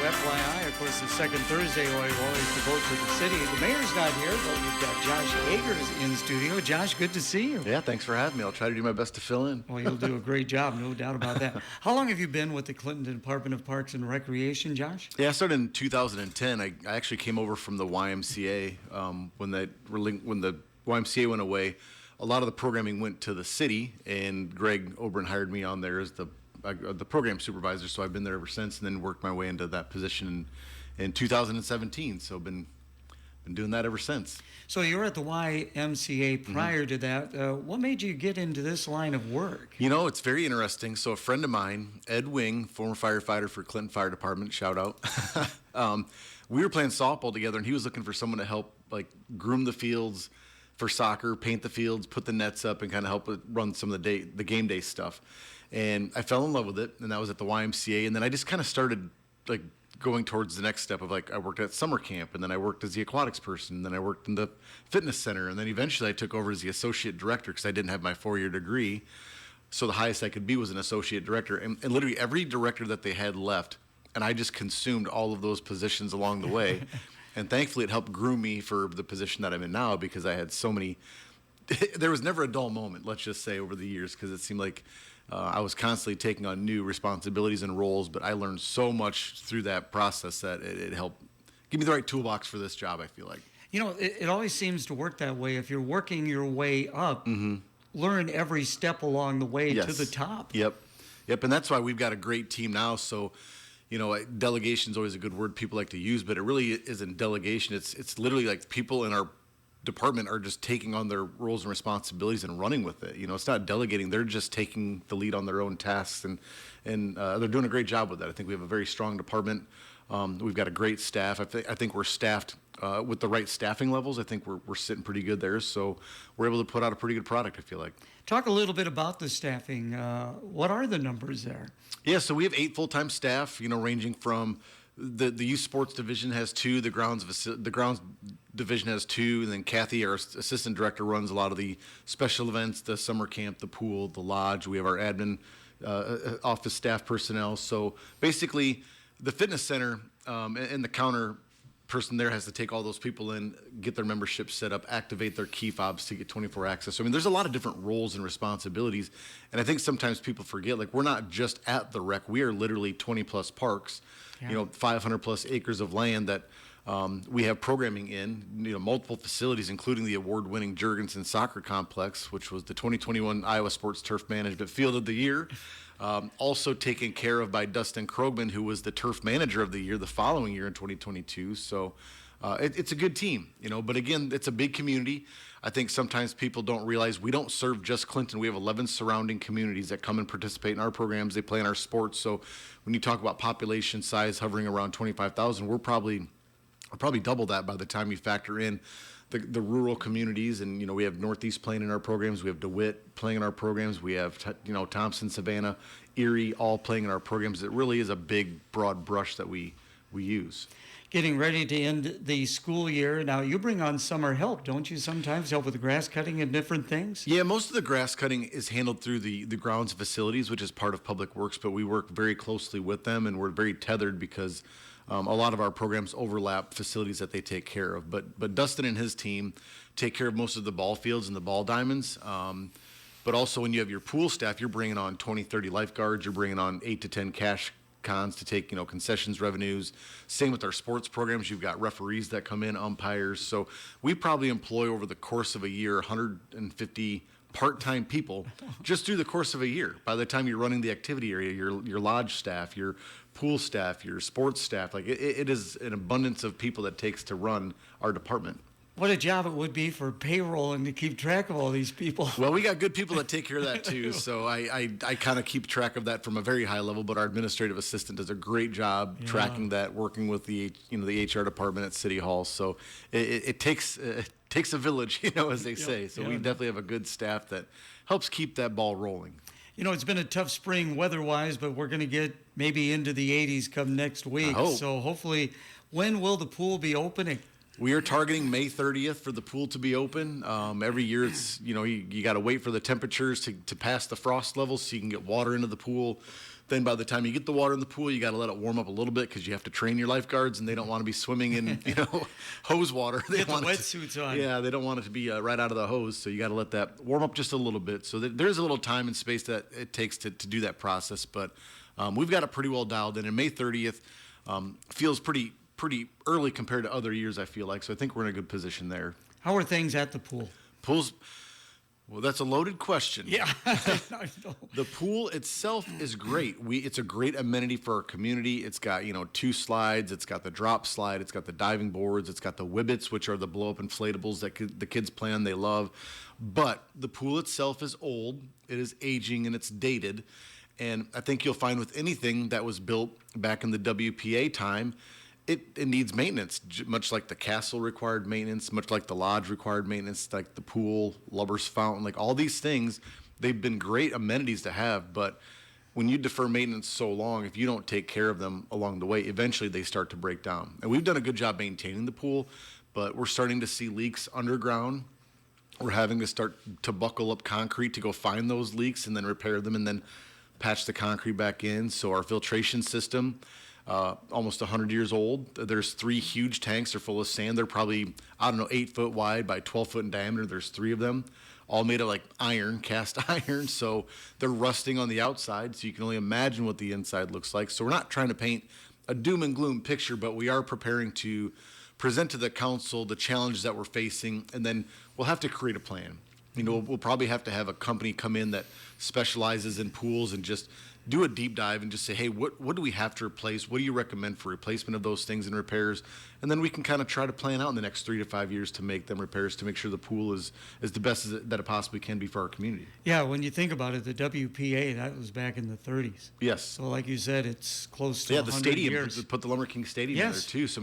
FYI, of course, the second Thursday we always devote to the city. The mayor's not here, but we've got Josh Agers in studio. Josh, good to see you. Yeah, thanks for having me. I'll try to do my best to fill in. Well, you'll do a great job, no doubt about that. How long have you been with the Clinton Department of Parks and Recreation, Josh? Yeah, I started in 2010. I actually came over from the YMCA when the YMCA went away. A lot of the programming went to the city, and Greg Oberon hired me on there as the program supervisor. So I've been there ever since, and then worked my way into that position in 2017. So been doing that ever since. So you were at the YMCA prior to that. What made you get into this line of work? You know, it's very interesting. So a friend of mine, Ed Wing, former firefighter for Clinton Fire Department, shout out. We were playing softball together, and he was looking for someone to help, like, groom the fields for soccer, paint the fields, put the nets up, and kind of help run some of the game day stuff. And I fell in love with it, and that was at the YMCA. And then I just kind of started, like, going towards the next step of, like, I worked at summer camp, and then I worked as the aquatics person, and then I worked in the fitness center, and then eventually I took over as the associate director because I didn't have my 4-year degree. So the highest I could be was an associate director. And literally every director that they had left, and I just consumed all of those positions along the way. And thankfully it helped groom me for the position that I'm in now, because I had so many there was never a dull moment, let's just say, over the years, because it seemed like I was constantly taking on new responsibilities and roles, but I learned so much through that process that it helped give me the right toolbox for this job, I feel like. You know, it always seems to work that way. If you're working your way up, learn every step along the way to the top. Yep, and that's why we've got a great team now. So, you know, delegation is always a good word people like to use, but it really isn't delegation. It's literally like people in our department are just taking on their roles and responsibilities and running with it. You know, it's not delegating; they're just taking the lead on their own tasks, and they're doing a great job with that. I think we have a very strong department. We've got a great staff. I think we're staffed with the right staffing levels. I think we're sitting pretty good there, so we're able to put out a pretty good product, I feel like. Talk a little bit about the staffing. What are the numbers there? Yeah, so we have 8 full-time staff. You know, ranging from the youth sports division has 2, the grounds division has 2, and then Kathy, our assistant director, runs a lot of the special events, the summer camp, the pool, the lodge. We have our admin office staff personnel. So basically, the fitness center and the counter person there has to take all those people in, get their membership set up, activate their key fobs to get 24 access. So, I mean, there's a lot of different roles and responsibilities, and I think sometimes people forget, like, we're not just at the rec. We are literally 20-plus parks, you know, 500-plus acres of land that we have programming in, you know, multiple facilities, including the award-winning Jurgensen Soccer Complex, which was the 2021 Iowa Sports Turf Management Field of the Year. Also taken care of by Dustin Krogman, who was the turf manager of the year the following year in 2022. So it's a good team, you know, but again, it's a big community. I think sometimes people don't realize we don't serve just Clinton. We have 11 surrounding communities that come and participate in our programs. They play in our sports. So when you talk about population size hovering around 25,000, we're probably double that by the time you factor in the rural communities. And, you know, we have Northeast playing in our programs. We have DeWitt playing in our programs. We have, you know, Thompson, Savannah, Erie, all playing in our programs. It really is a big, broad brush that we use. Getting ready to end the school year. Now, you bring on summer help, don't you, sometimes? Help with the grass cutting and different things? Yeah, most of the grass cutting is handled through the grounds facilities, which is part of Public Works, but we work very closely with them, and we're very tethered because a lot of our programs overlap facilities that they take care of. But Dustin and his team take care of most of the ball fields and the ball diamonds. But also when you have your pool staff, you're bringing on 20, 30 lifeguards. You're bringing on 8 to 10 cash cons to take, you know, concessions revenues. Same with our sports programs. You've got referees that come in, umpires. So we probably employ over the course of a year 150 part-time people just through the course of a year. By the time you're running the activity area, your lodge staff, your pool staff, your sports staff, like it is an abundance of people that it takes to run our department. What a job it would be for payroll and to keep track of all these people. Well, we got good people that take care of that too. So I kind of keep track of that from a very high level, but our administrative assistant does a great job tracking that, working with the HR department at City Hall. So it takes a village, you know, as they say. So we definitely have a good staff that helps keep that ball rolling. You know, it's been a tough spring weather-wise, but we're going to get maybe into the 80s come next week. So hopefully, when will the pool be opening? We are targeting May 30th for the pool to be open. Every year it's, you got to wait for the temperatures to pass the frost levels so you can get water into the pool. Then by the time you get the water in the pool, you got to let it warm up a little bit because you have to train your lifeguards and they don't want to be swimming in, hose water. They Get the want wetsuits on. Yeah, they don't want it to be right out of the hose. So you got to let that warm up just a little bit. So there's a little time and space that it takes to do that process. But we've got it pretty well dialed in. And May 30th feels pretty early compared to other years, I feel like. So I think we're in a good position there. How are things at the pool? Well, that's a loaded question. Yeah. I know. The pool itself is great. It's a great amenity for our community. It's got, 2 slides. It's got the drop slide. It's got the diving boards. It's got the Wibbits, which are the blow-up inflatables that the kids play on, they love. But the pool itself is old. It is aging and it's dated. And I think you'll find with anything that was built back in the WPA time, it needs maintenance, much like the castle required maintenance, much like the lodge required maintenance, like the pool, Lubber's Fountain, like all these things. They've been great amenities to have, but when you defer maintenance so long, if you don't take care of them along the way, eventually they start to break down. And we've done a good job maintaining the pool, but we're starting to see leaks underground. We're having to start to buckle up concrete to go find those leaks and then repair them and then patch the concrete back in. So our filtration system, almost 100 years old. There's 3 huge tanks. They're full of sand. They're probably, 8 foot wide by 12 foot in diameter. There's 3 of them, all made of like iron, cast iron. So they're rusting on the outside. So you can only imagine what the inside looks like. So we're not trying to paint a doom and gloom picture, but we are preparing to present to the council the challenges that we're facing. And then we'll have to create a plan. We'll probably have to have a company come in that specializes in pools and just do a deep dive and just say, hey, what do we have to replace? What do you recommend for replacement of those things and repairs? And then we can kind of try to plan out in the next 3 to 5 years to make them repairs to make sure the pool is the best that it possibly can be for our community. Yeah, when you think about it, the WPA, that was back in the 30s. Yes. So like you said, it's close to the 100 stadium, years. put the Lumber King Stadium in there Yes. too. So,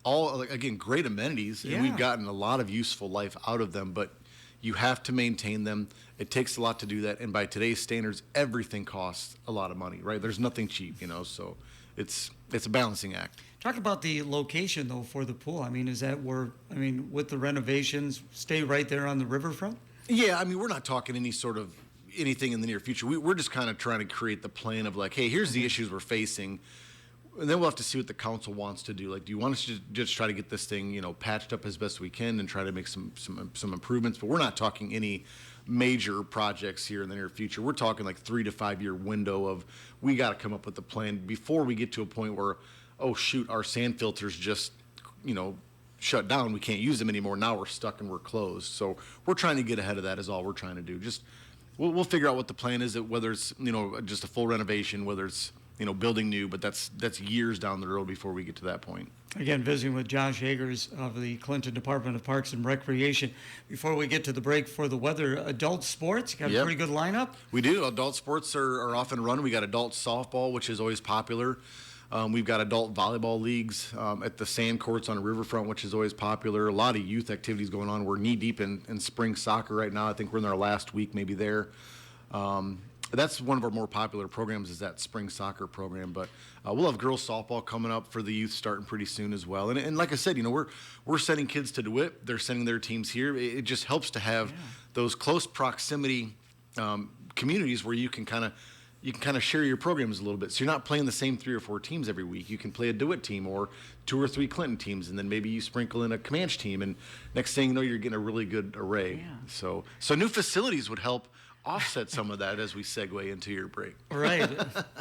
all, again, great amenities, and we've gotten a lot of useful life out of them, but you have to maintain them. It takes a lot to do that, and by today's standards, everything costs a lot of money, right? There's nothing cheap, so it's a balancing act. Talk about the location, though, for the pool. Is that where, with the renovations, stay right there on the riverfront? Yeah, we're not talking anything in the near future. We're just kind of trying to create the plan of like, hey, here's the issues we're facing. And then we'll have to see what the council wants to do. Like, do you want us to just try to get this thing, patched up as best we can and try to make some improvements? But we're not talking any major projects here in the near future. We're talking like 3 to 5 year window of we got to come up with a plan before we get to a point where, oh shoot, our sand filters just, shut down. We can't use them anymore. Now we're stuck and we're closed. So we're trying to get ahead of that is all we're trying to do. Just we'll figure out what the plan is, whether it's just a full renovation, whether it's building new, but that's years down the road before we get to that point. Again, visiting with Josh Agers of the Clinton Department of Parks and Recreation. Before we get to the break for the weather, adult sports, got a pretty good lineup? We do. Adult sports are off and running. We got adult softball, which is always popular. We've got adult volleyball leagues at the sand courts on the riverfront, which is always popular. A lot of youth activities going on. We're knee-deep in spring soccer right now. I think we're in our last week maybe there. That's one of our more popular programs is that spring soccer program. But we'll have girls softball coming up for the youth starting pretty soon as well. And like I said, we're sending kids to DeWitt. They're sending their teams here. It just helps to have those close proximity communities where you can kind of share your programs a little bit. So you're not playing the same 3 or 4 teams every week. You can play a DeWitt team or 2 or 3 Clinton teams, and then maybe you sprinkle in a Comanche team. And next thing you know, you're getting a really good array. Yeah. So new facilities would help offset some of that as we segue into your break. Right.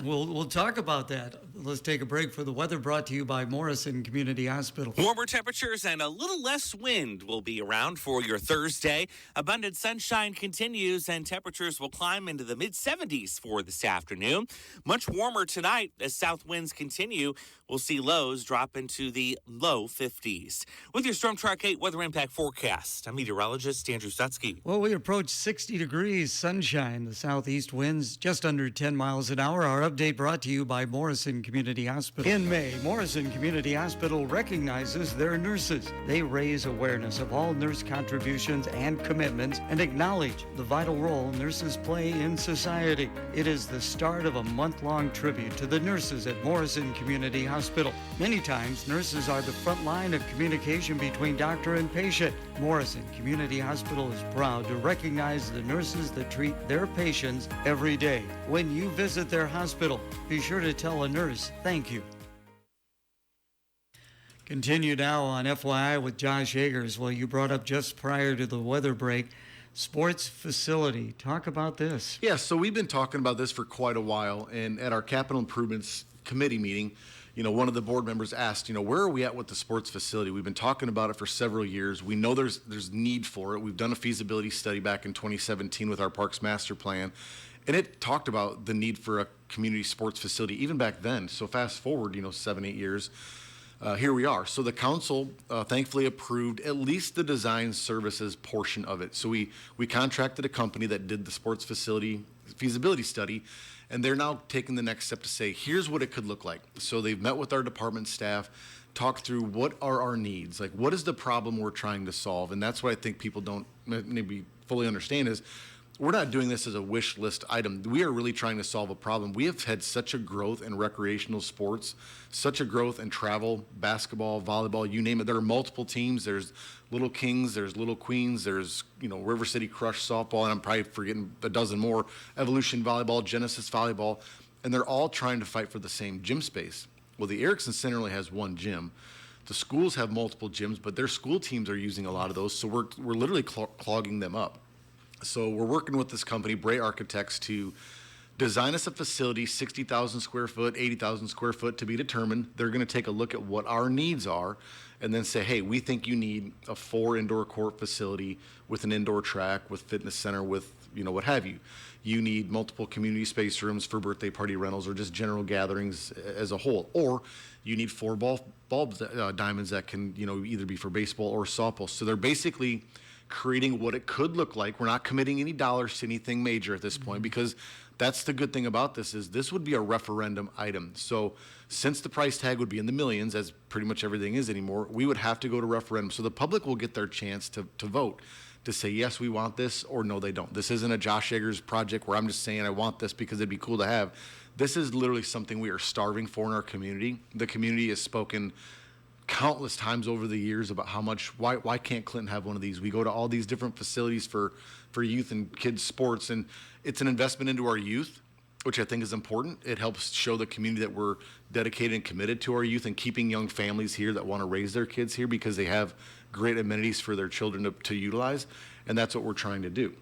We'll talk about that. Let's take a break for the weather, brought to you by Morrison Community Hospital. Warmer temperatures and a little less wind will be around for your Thursday. Abundant sunshine continues and temperatures will climb into the mid-70s for this afternoon. Much warmer tonight as south winds continue. We'll see lows drop into the low 50s. With your Storm Track 8 weather impact forecast, I'm meteorologist Andrew Stutsky. Well, we approach 60 degrees sunshine. The southeast winds just under 10 miles an hour. Our update brought to you by Morrison Community Hospital. In May, Morrison Community Hospital recognizes their nurses. They raise awareness of all nurse contributions and commitments and acknowledge the vital role nurses play in society. It is the start of a month-long tribute to the nurses at Morrison Community Hospital. Many times, nurses are the front line of communication between doctor and patient. Morrison Community Hospital is proud to recognize the nurses that treat their patients every day. When you visit their hospital, be sure to tell a nurse thank you. Continue now on FYI with Josh Agers. Well, you brought up just prior to the weather break, sports facility. Talk about this. Yeah, so we've been talking about this for quite a while, and at our capital improvements committee meeting, one of the board members asked, where are we at with the sports facility? We've been talking about it for several years. We know there's need for it. We've done a feasibility study back in 2017 with our Parks Master Plan, and it talked about the need for a community sports facility even back then. So fast forward, 7, 8 years, here we are. So the council thankfully approved at least the design services portion of it. So we contracted a company that did the sports facility feasibility study, and they're now taking the next step to say, here's what it could look like. So they've met with our department staff, talked through what are our needs, like what is the problem we're trying to solve. And that's what I think people don't maybe fully understand is we're not doing this as a wish list item. We are really trying to solve a problem. We have had such a growth in recreational sports, such a growth in travel, basketball, volleyball, you name it. There are multiple teams. There's Little Kings, there's Little Queens, there's River City Crush softball, and I'm probably forgetting a dozen more, Evolution Volleyball, Genesis Volleyball, and they're all trying to fight for the same gym space. Well, the Erickson Center only has one gym. The schools have multiple gyms, but their school teams are using a lot of those, so we're literally clogging them up. So we're working with this company, Bray Architects, to design us a facility, 60,000 square foot, 80,000 square foot to be determined. They're going to take a look at what our needs are and then say, hey, we think you need a 4 indoor court facility with an indoor track, with fitness center, with, what have you. You need multiple community space rooms for birthday party rentals or just general gatherings as a whole. Or you need 4 bulbs, diamonds that can, either be for baseball or softball. So they're basically creating what it could look like. We're not committing any dollars to anything major at this point, because that's the good thing about this is this would be a referendum item. So since the price tag would be in the millions, as pretty much everything is anymore, we would have to go to referendum. So the public will get their chance to vote, to say, yes, we want this, or no, they don't. This isn't a Josh Agers project where I'm just saying I want this because it'd be cool to have. This is literally something we are starving for in our community. The community has spoken countless times over the years about how much, why can't Clinton have one of these? We go to all these different facilities for youth and kids sports, and it's an investment into our youth, which I think is important. It helps show the community that we're dedicated and committed to our youth and keeping young families here that want to raise their kids here because they have great amenities for their children to utilize, and that's what we're trying to do.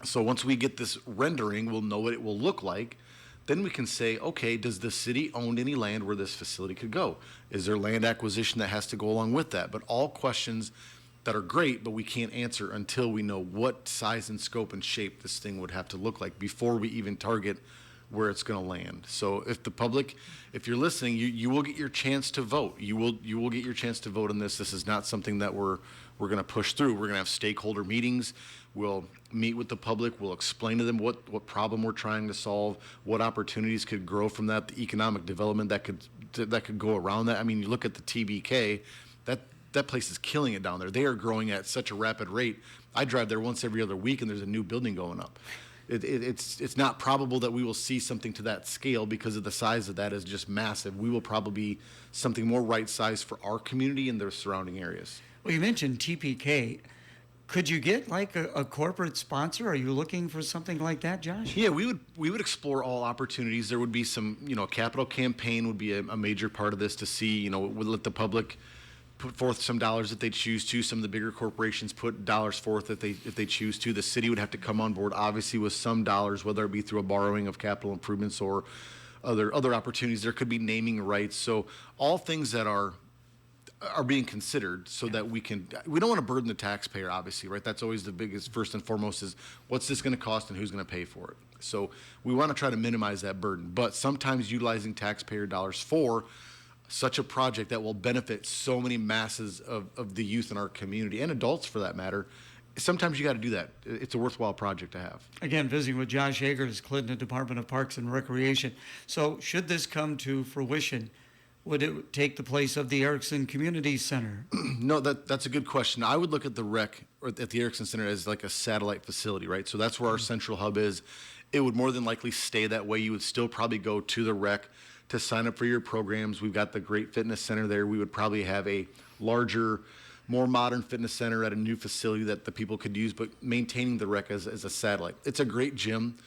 So once we get this rendering, we'll know what it will look like. Then we can say, okay, does the city own any land where this facility could go? Is there land acquisition that has to go along with that? But all questions that are great, but we can't answer until we know what size and scope and shape this thing would have to look like before we even target where it's going to land. So if the public, if you're listening, you will get your chance to vote. You will get your chance to vote on this. This is not something that we're going to push through. We're going to have stakeholder meetings. We'll meet with the public. We'll explain to them what problem we're trying to solve, what opportunities could grow from that, the economic development that could go around that. I mean, you look at the TBK, that place is killing it down there. They are growing at such a rapid rate. I drive there once every other week, and there's a new building going up. It's not probable that we will see something to that scale because of the size of that is just massive. We will probably be something more right-sized for our community and their surrounding areas. Well, you mentioned TPK. Could you get like a corporate sponsor? Are you looking for something like that, Josh? Yeah, we would explore all opportunities. There would be some, capital campaign would be a major part of this to see, would let the public put forth some dollars if they choose to. Some of the bigger corporations put dollars forth if they choose to. The city would have to come on board, obviously, with some dollars, whether it be through a borrowing of capital improvements or other opportunities. There could be naming rights. So all things that are being considered so that we don't want to burden the taxpayer, obviously, right? That's always the biggest, first and foremost, is what's this going to cost and who's going to pay for it? So we want to try to minimize that burden. But sometimes utilizing taxpayer dollars for such a project that will benefit so many masses of the youth in our community and adults for that matter sometimes you got to do that. It's a worthwhile project to have. Again, visiting with Josh Agers, Clinton Department of Parks and Recreation. So should this come to fruition, would it take the place of the Erickson Community Center? No, that's a good question. I would look at the rec or at the Erickson Center as like a satellite facility, right? So that's where our central hub is. It would more than likely stay that way. You would still probably go to the rec to sign up for your programs. We've got the great fitness center there. We would probably have a larger, more modern fitness center at a new facility that the people could use, but maintaining the rec as a satellite. It's a great gym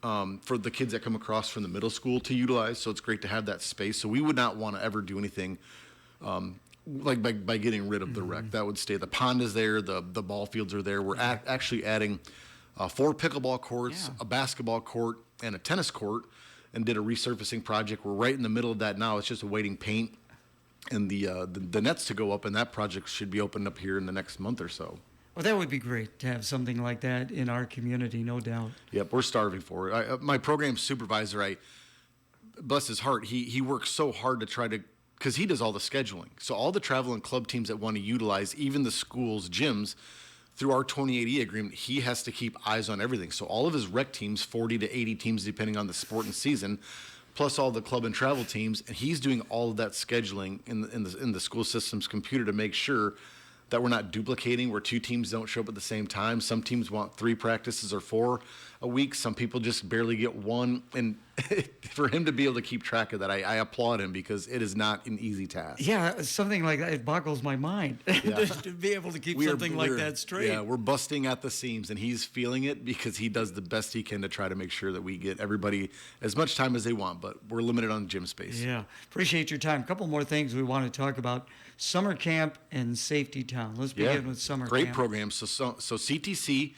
for the kids that come across from the middle school to utilize, so it's great to have that space. So we would not want to ever do anything like by getting rid of the rec. That would stay. The pond is there, the ball fields are there. We're actually adding 4 pickleball courts, a basketball court, and a tennis court, and did a resurfacing project. We're right in the middle of that now. It's just awaiting paint and the nets to go up, and that project should be opened up here in the next month or so. Well, that would be great to have something like that in our community, no doubt. Yep, we're starving for it. My program supervisor, bless his heart, he works so hard to try to, because he does all the scheduling. So all the travel and club teams that want to utilize even the school's gyms, through our 2080 agreement, he has to keep eyes on everything. So all of his rec teams, 40 to 80 teams, depending on the sport and season, plus all the club and travel teams, and he's doing all of that scheduling in the school system's computer to make sure that we're not duplicating where 2 teams don't show up at the same time. Some teams want 3 practices or 4 a week. Some people just barely get 1. And for him to be able to keep track of that, I applaud him, because it is not an easy task. Yeah, something like that, it boggles my mind to be able to keep something like that straight. Yeah, we're busting at the seams, and he's feeling it because he does the best he can to try to make sure that we get everybody as much time as they want, but we're limited on gym space. Yeah, appreciate your time. A couple more things we want to talk about. Summer camp and Safety Town. Let's begin with summer camp. Great program. So CTC,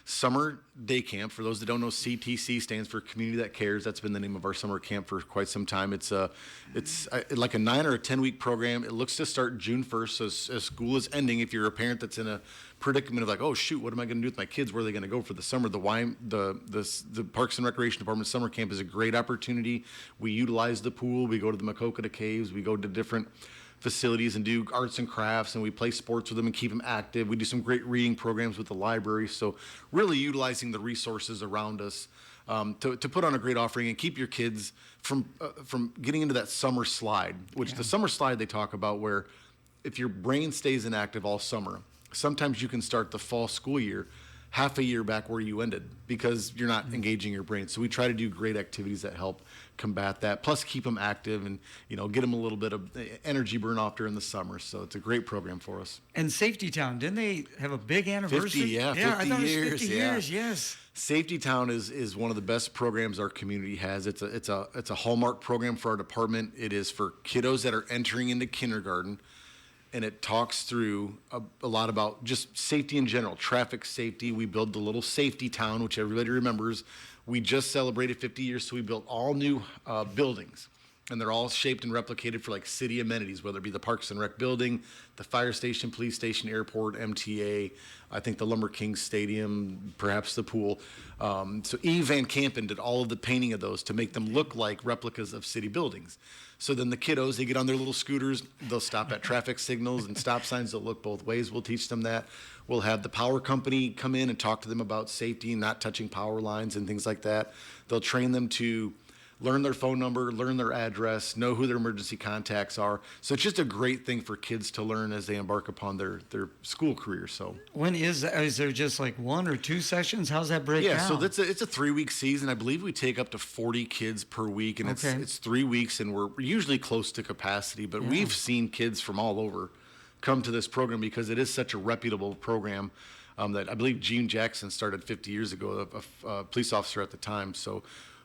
Summer Day Camp. For those that don't know, CTC stands for Community That Cares. That's been the name of our summer camp for quite some time. It's like a 9 or a 10-week program. It looks to start June 1st. So as school is ending, if you're a parent that's in a predicament of like, oh shoot, what am I going to do with my kids? Where are they going to go for the summer? The Parks and Recreation Department summer camp is a great opportunity. We utilize the pool. We go to the Makokata Caves. We go to different facilities and do arts and crafts, and we play sports with them and keep them active. We do some great reading programs with the library. So really utilizing the resources around us to put on a great offering and keep your kids from getting into that summer slide, which the summer slide they talk about, where if your brain stays inactive all summer, sometimes you can start the fall school year half a year back where you ended because you're not engaging your brain. So we try to do great activities that help combat that, plus keep them active and, get them a little bit of energy burn off during the summer. So it's a great program for us. And Safety Town, didn't they have a big anniversary? 50 I thought it was years. 50 years, yes. Safety Town is one of the best programs our community has. It's a hallmark program for our department. It is for kiddos that are entering into kindergarten, and it talks through a lot about just safety in general, traffic safety. We build the little Safety Town, which everybody remembers. We just celebrated 50 years, so we built all new buildings, and they're all shaped and replicated for like city amenities, whether it be the Parks and Rec building, the fire station, police station, airport, MTA, I think the Lumber King Stadium, perhaps the pool. So Eve Van Campen did all of the painting of those to make them look like replicas of city buildings. So then the kiddos, they get on their little scooters, they'll stop at traffic signals and stop signs that look both ways. We'll teach them that. We'll have the power company come in and talk to them about safety, not touching power lines and things like that. They'll train them to learn their phone number, learn their address, know who their emergency contacts are. So it's just a great thing for kids to learn as they embark upon their school career. So when is there just like 1 or 2 sessions? How's that break down? Yeah, so it's a 3-week season. I believe we take up to 40 kids per week, and it's 3 weeks, and we're usually close to capacity. But we've seen kids from all over come to this program because it is such a reputable program that I believe Gene Jackson started 50 years ago, a police officer at the time. So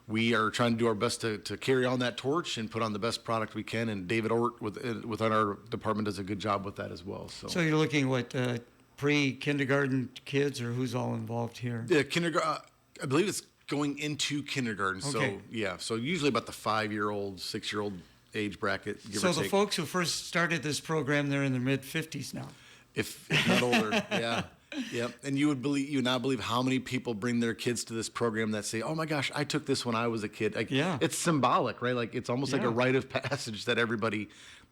we are trying to do our best to carry on that torch and put on the best product we can. And David Ort within our department does a good job with that as well. So you're looking at pre-kindergarten kids, or who's all involved here? Yeah, kindergarten. I believe it's going into kindergarten. Okay. So usually about the 5-year-old, 6-year-old age bracket. So the folks who first started this program, they're in their mid-50s now. If not older, yeah. Yep. And you would not believe how many people bring their kids to this program that say, "Oh my gosh, I took this when I was a kid." Like, it's symbolic, right? Like it's almost like a rite of passage that everybody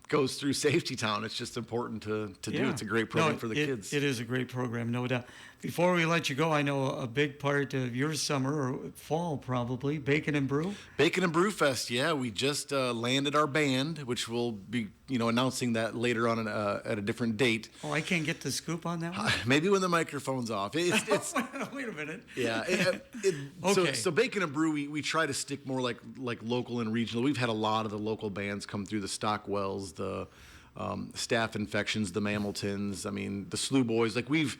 goes through Safety Town. It's just important to do. It's a great program for the kids. It is a great program, no doubt. Before we let you go, I know a big part of your summer or fall probably, Bacon and Brew. Bacon and Brew Fest, yeah. We just landed our band, which we'll be announcing that later on at a different date. Oh, I can't get the scoop on that one? Maybe when the microphone's off. It's Wait a minute. Yeah. Okay. So Bacon and Brew, we try to stick more like local and regional. We've had a lot of the local bands come through, the Stockwells, the Staff Infections, the Mamiltons. I mean, the Slew Boys. Like we've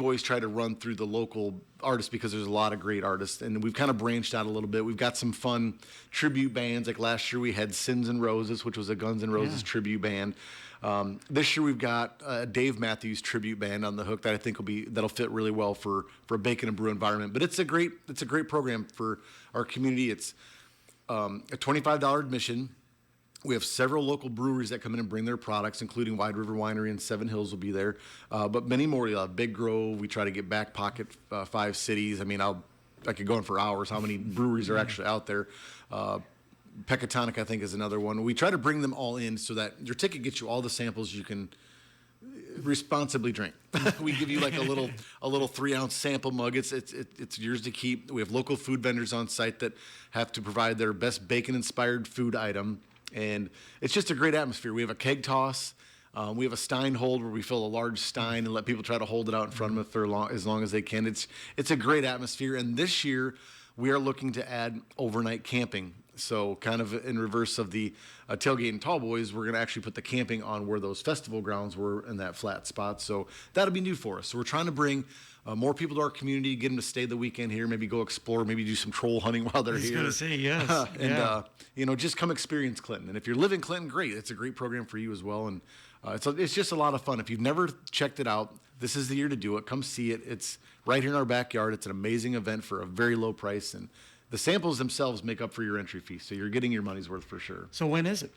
always tried to run through the local artists because there's a lot of great artists, and we've kind of branched out a little bit. We've got some fun tribute bands. Like last year we had Sins and Roses, which was a Guns N' Roses tribute band. This year we've got a Dave Matthews tribute band on the hook that I think that'll fit really well for a Bacon and Brew environment. But it's a great program for our community. It's a $25 admission. We have several local breweries that come in and bring their products, including Wide River Winery and Seven Hills will be there. But many more. Big Grove. We try to get Back Pocket, 5 Cities. I mean, I could go on for hours how many breweries are actually out there. Pecatonic, I think, is another one. We try to bring them all in so that your ticket gets you all the samples you can responsibly drink. We give you like a little 3-ounce sample mug. It's yours to keep. We have local food vendors on site that have to provide their best bacon-inspired food item. And it's just a great atmosphere. We have a keg toss. We have a stein hold where we fill a large stein and let people try to hold it out in front of them for as long as they can. It's a great atmosphere. And this year, we are looking to add overnight camping. So kind of in reverse of the Tailgate and Tall Boys, we're going to actually put the camping on where those festival grounds were in that flat spot. So that'll be new for us. So we're trying to bring more people to our community, get them to stay the weekend here, maybe go explore, maybe do some troll hunting while they're here. I was going to say, yes. And, just come experience Clinton. And if you're living Clinton, great. It's a great program for you as well. And it's just a lot of fun. If you've never checked it out, this is the year to do it. Come see it. It's right here in our backyard. It's an amazing event for a very low price. And the samples themselves make up for your entry fee. So you're getting your money's worth for sure. So when is it?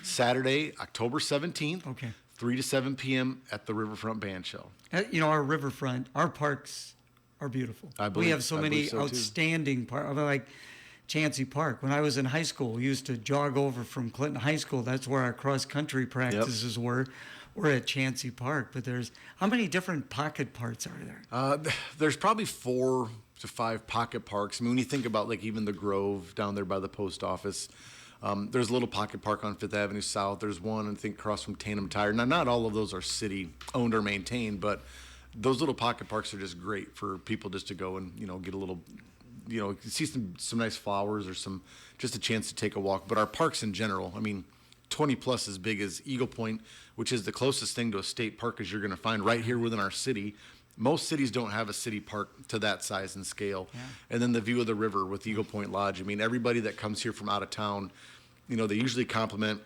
Saturday, October 17th. Okay. 3 to 7 p.m. at the Riverfront Band Shell. Our riverfront, our parks are beautiful. We have so many outstanding parks, like Chansey Park. When I was in high school, we used to jog over from Clinton High School. That's where our cross-country practices were. We're at Chansey Park, but how many different pocket parks are there? There's probably 4 to 5 pocket parks. I mean, when you think about like even the Grove down there by the post office, there's a little pocket park on 5th Avenue South. There's one, I think, across from Tatum Tire. Now, not all of those are city-owned or maintained, but those little pocket parks are just great for people just to go and, get a little, see some nice flowers or just a chance to take a walk. But our parks in general, 20 plus as big as Eagle Point, which is the closest thing to a state park as you're going to find right here within our city. Most cities don't have a city park to that size and scale. Yeah. And then the view of the river with Eagle Point Lodge. Everybody that comes here from out of town, they usually compliment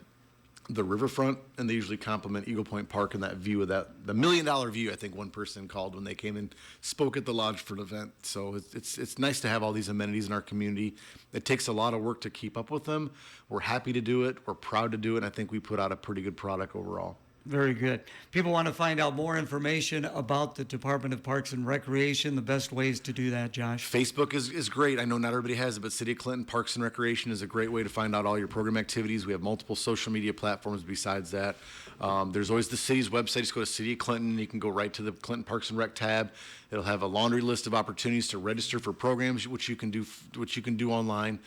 the riverfront and they usually compliment Eagle Point Park and that view of the $1 million view, I think one person called when they came and spoke at the lodge for an event. So it's nice to have all these amenities in our community. It takes a lot of work to keep up with them. We're happy to do it. We're proud to do it. And I think we put out a pretty good product overall. Very good. People want to find out more information about the Department of Parks and Recreation. The best ways to do that, Josh? Facebook is great. I know not everybody has it, but City of Clinton Parks and Recreation is a great way to find out all your program activities. We have multiple social media platforms besides that. There's always the city's website. Just go to City of Clinton. You can go right to the Clinton Parks and Rec tab. It'll have a laundry list of opportunities to register for programs, which you can do online.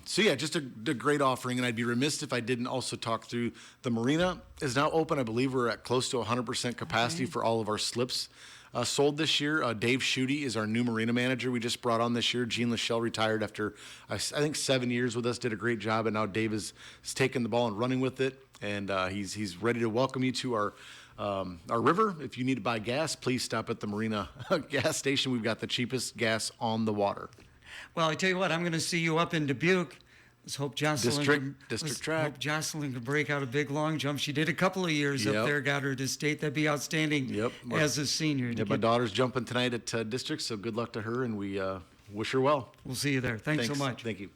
Just a great offering, and I'd be remiss if I didn't also talk through the marina is now open. I believe we're at close to 100% capacity for all of our slips sold this year. Dave Schutte is our new marina manager we just brought on this year. Gene Lachelle retired after, I think, 7 years with us, did a great job, and now Dave has taken the ball and running with it, and he's ready to welcome you to our river. If you need to buy gas, please stop at the marina gas station. We've got the cheapest gas on the water. Well, I tell you what, I'm going to see you up in Dubuque. Let's hope Jocelyn District Jocelyn can break out a big long jump. She did a couple of years up there, got her to state. That'd be outstanding as a senior. Yeah, my daughter's jumping tonight at district, so good luck to her, and we wish her well. We'll see you there. Thanks so much. Thank you.